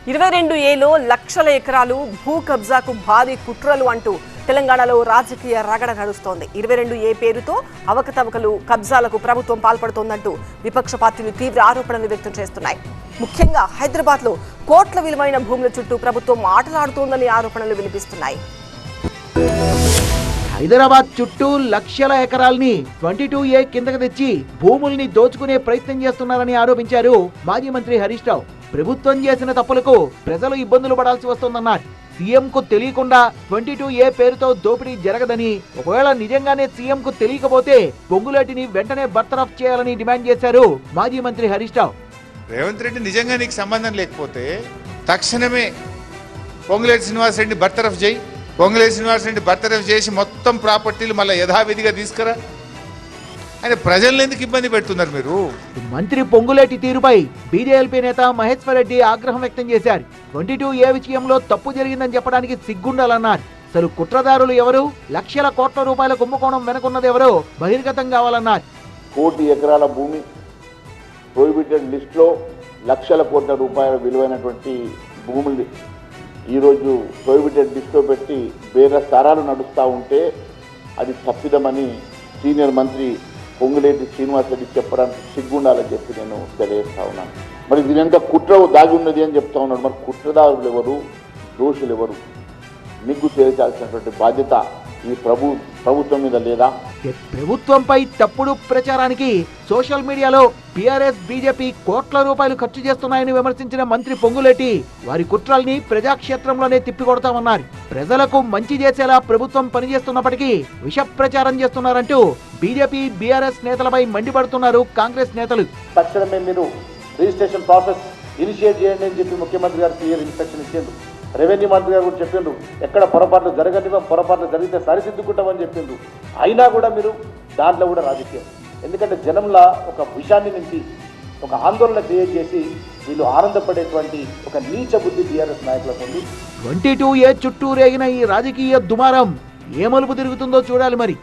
22ఏలో లక్షల ఎకరాలు భూ కబ్జాకు భారీ కుట్రలు అంటూ తెలంగాణలో రాజకీయ రగడ నడుస్తోంది. 22ఏ పేరుతో అవకతవకలు కబ్జాలకు ప్రభుత్వం పాల్పడుతోందంటూ విపక్ష పార్టీలు తీవ్ర ఆరోపణలు వ్యక్తం చేస్తున్నాయి. ముఖ్యంగా హైదరాబాద్లో కోట్ల విలువైన భూముల చుట్టూ ప్రభుత్వం ఆటలాడుతోందని ఆరోపణలు వినిపిస్తున్నాయి. హైదరాబాద్ చుట్టూ లక్షల ఎకరాల్ని 22A కిందకు తెచ్చి భూముల్ని దోచుకునే ప్రయత్నం చేస్తున్నారని ఆరోపించారు మాజీ మంత్రి హరీష్ రావు. ప్రభుత్వం చేసిన తప్పులకు ప్రజలు ఇబ్బందులు పడాల్సి వస్తోందన్నారు. సీఎంకు తెలియకుండా 22A పేరుతో దోపిడీ జరగదని, ఒకవేళ నిజంగానే సీఎంకు తెలియకపోతే పొంగులేటిని వెంటనే బర్తరఫ్ చేయాలని డిమాండ్ చేశారు మాజీ మంత్రి హరీష్ రావు. రేవంత్ రెడ్డి నిజంగా నీకు సంబంధం లేకపోతే తక్షణమే పొంగులేటి శ్రీనివాస్ రెడ్డి బర్తరఫ్ చేయి. పొంగులేటి శ్రీనివాస్ రెడ్డి బర్తరఫ్ చేసి మొత్తం ప్రాపర్టీలు మళ్ళీ యథావిధిగా తీసుకురా. ఆయన ప్రజలను ఎందుకు ఇబ్బంది పెడుతున్నారు మీరు? మంత్రి పొంగులేటి తీరుపై బీజేపీ నేత మహేశ్వర్ రెడ్డి ఆగ్రహం వ్యక్తం చేశారు. 22A విషయంలో తప్పు జరిగిందని చెప్పడానికి సిగ్గుండాలన్నారు. అసలు కుట్రదారులు ఎవరు, లక్షల కోట్ల రూపాయల కుంభకోణం వెనుకున్నది ఎవరో బహిర్గతం కావాలన్నారు. 1 కోటి ఎకరాల భూమి ప్రొహిబిటెడ్ లిస్టులో లక్షల కోట్ల రూపాయల విలువైనటువంటి భూములు ఈరోజు ప్రొహిబిటెడ్ లిస్టులో పెట్టి వేరే స్థానాలు నడుస్తూ ఉంటే అది తప్పిదమని సీనియర్ మంత్రి పొంగులేటి శ్రీనివాస్ రెడ్డి చెప్పడానికి సిగ్గుండాలని చెప్పి నేను తెలియజేస్తా ఉన్నాను. మరి దీని వెనుక కుట్ర దాగి ఉన్నది అని చెప్తా ఉన్నాడు. మరి కుట్రదారులు ఎవరు, దోషులు ఎవరు, నిగ్గు తేల్చాల్సినటువంటి బాధ్యత ఈ ప్రభుత్వం మీద లేదా? ప్రభుత్వంపై తప్పుడు ప్రచారానికి సోషల్ మీడియాలో బీఆర్ఎస్ బీజేపీ కోట్ల రూపాయలు ఖర్చు చేస్తున్నాయని విమర్శించిన మంత్రి పొంగులేటి వారి కుట్రల్ని ప్రజాక్షేత్రంలోనే తిప్పికొడతామన్నారు. ప్రజలకు మంచి చేసేలా ప్రభుత్వం పనిచేస్తున్నప్పటికీ విష ప్రచారం చేస్తున్నారంటూ బీజేపీ బీఆర్ఎస్ నేతలపై మండిపడుతున్నారు కాంగ్రెస్ నేతలు. తక్షణమే మీరు రిజిస్ట్రేషన్ ప్రాసెస్ ఇనిషియేట్ చేయండి అని చెప్పి ముఖ్యమంత్రి గారు క్లియర్ ఇన్స్ట్రక్షన్ ఇచ్చిండ్రు. రెవెన్యూ మంత్రి గారు కూడా చెప్పిండ్రు, ఎక్కడ పొరపాట్లు జరగనివ్వం, పొరపాట్లు జరిగితే సరిదిద్దుకుంటామని చెప్పిండ్రు. అయినా కూడా మీరు దాంట్లో కూడా రాజకీయం. ఎందుకంటే జనంలా ఒక విషయాన్ని నింపి ఒక ఆందోళన క్రియేట్ చేసి వీళ్ళు ఆనందపడేటువంటి ఒక నీచ బుద్ధి టీఆర్ఎస్ నాయకులకు ఉంది. 22A చుట్టూ రేగిన ఈ రాజకీయ దుమారం ఏ మలుపు తిరుగుతుందో చూడాలి మరి.